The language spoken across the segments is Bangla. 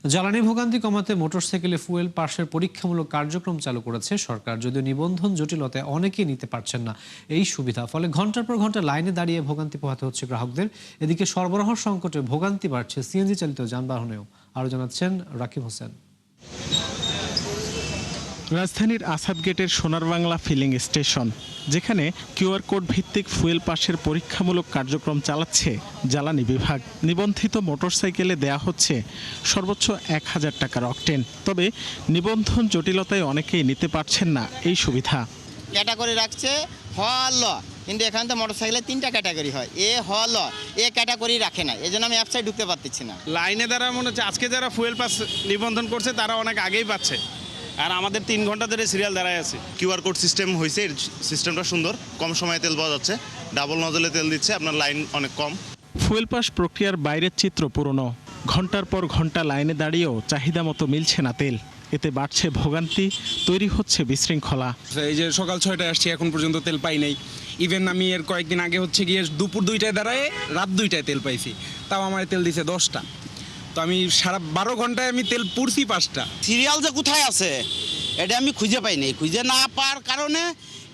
জ্বালানি ভোগান্তি কমাতে মোটরসাইকেলে ফুয়েল পাসের পরীক্ষামূলক কার্যক্রম চালু করেছে সরকার। যদিও নিবন্ধন জটিলতায় অনেকেই নিতে পারছেন না এই সুবিধা, ফলে ঘন্টার পর ঘন্টা লাইনে দাঁড়িয়ে ভোগান্তি পোহাতে হচ্ছে গ্রাহকদের। এদিকে সরবরাহ সংকটে ভোগান্তি বাড়ছে সিএনজি চালিত যানবাহনেও। আরো জানাচ্ছেন রাকিব হোসেন। রাজধানীর আসাদ গেটের সোনার বাংলা ফিলিং স্টেশন, যেখানে কিউআর কোড ভিত্তিক ফুয়েল পাসের পরীক্ষামূলক কার্যক্রম চালাচ্ছে জ্বালানি বিভাগ। নিবন্ধিত মোটরসাইকেলে দেয়া হচ্ছে সর্বোচ্চ 1000 টাকার অকটেন। তবে নিবন্ধন জটিলতায় অনেকেই নিতে পারছেন না এই সুবিধা। ক্যাটাগরি রাখছে হল, কিন্তু এখানে তো মোটরসাইকেলের 3টা ক্যাটাগরি হয়, এ হল এ ক্যাটাগরি রাখে না, এই জন্য আমি অ্যাপসাইড ঢুকতে পারতেছি না। লাইনে দ্বারা মনে হচ্ছে আজকে যারা ফুয়েল পাস নিবন্ধন করছে তারা অনেক আগেই পাচ্ছে, আর আমাদের 3 ঘন্টা ধরে সিরিয়াল দাঁড়ায় আছে। কিউআর কোড সিস্টেম হয়েছে, সিস্টেমটা সুন্দর, কম সময়ে তেল পাওয়া যাচ্ছে, ডাবল নজলে তেল দিচ্ছে, আপনার লাইন অনেক কম। ফুয়েল পাস প্রক্রিয়ার বাইরের চিত্র পুরনো। ঘন্টার পর ঘন্টা লাইনে দাঁড়িয়েও চাহিদা মতো মিলছে না তেল। এতে বাড়ছে ভোগান্তি, তৈরি হচ্ছে বিশৃঙ্খলা। এই যে সকাল 6টায় আসছি, এখন পর্যন্ত তেল পাই নাই। ইভেন আমি এর কয়েকদিন আগে হচ্ছে গিয়ে দুপুর 2টায় দাঁড়ায় রাত 2টায় তেল পাইছি, তাও আমার তেল দিছে 10টা। তো আমি সারা 12 ঘন্টায় আমি তেল পুরছি 5টা। সিরিয়াল যে কোথায় আছে এটা আমি খুঁজে পাইনি, খুঁজে না পাওয়ার কারণে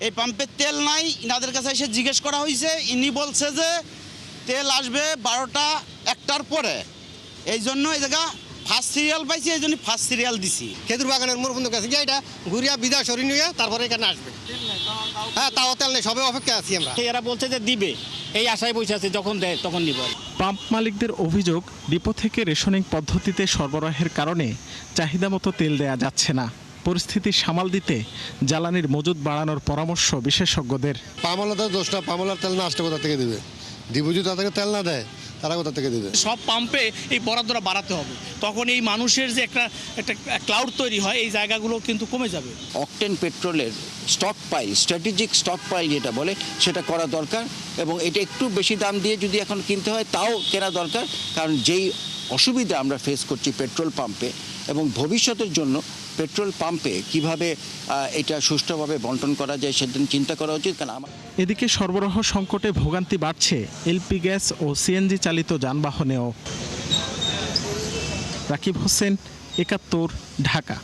এই পাম্পের তেল নাই। ইনাদের কাছে এসে জিজ্ঞেস করা হয়েছে, ইনি বলছে যে তেল আসবে 12টা 1টার পরে। এই জন্য এই জায়গা ফার্স্ট সিরিয়াল পাইছি, এই জন্য ফার্স্ট সিরিয়াল দিছি। খেজুর বাগানের মোড় বন্ধু কাছে গিয়ে এটা ঘুরিয়া বিদা সরি নিয়ে তারপরে এখানে আসবে। হ্যাঁ, তাও তেল নেই, সবে অপেক্ষা আছি আমরা। এরা বলছে যে দিবে, এই আশায় বসে আছে, যখন দেয় তখন নিব। পাম্প মালিকদের অভিযোগ, ডিপো থেকে রেশনিং পদ্ধতিতে সরবরাহের কারণে চাহিদা মতো তেল দেয়া যাচ্ছে না। পরিস্থিতি সামাল দিতে জ্বালানির মজুদ বাড়ানোর পরামর্শ বিশেষজ্ঞদের। পামলাদের দোষটা, পামলার তেল না আসতে কোথা থেকে দেবে? ডিপো যদি তাদেরকে তেল না দেয় তারা কোথা থেকে দেবে? সব পাম্পে এই বরাদ্দটা বাড়াতে হবে, তখন এই মানুষের যে একটা ক্লাউড তৈরি হয়, এই জায়গাগুলো কিন্তু কমে যাবে। অকটেন পেট্রোলের stockpile, strategic stockpile যেটা বলে, সেটা করা দরকার। এবং এটা একটু বেশি দাম দিয়ে যদি এখন কিনতে হয় তাও কেনা দরকার, কারণ যেই অসুবিধা আমরা ফেস করছি পেট্রোল পাম্পে, এবং ভবিষ্যতের জন্য পেট্রোল পাম্পে কিভাবে এটা সুষ্ঠুভাবে বন্টন করা যায় সেদিন চিন্তা করা উচিত। কারণ এদিকে সরবরাহ সংকটে ভোগান্তি বাড়ছে এলপি গ্যাস ও সিএনজি চালিত যানবাহনেও। রাকিব হোসেন, 71, ঢাকা।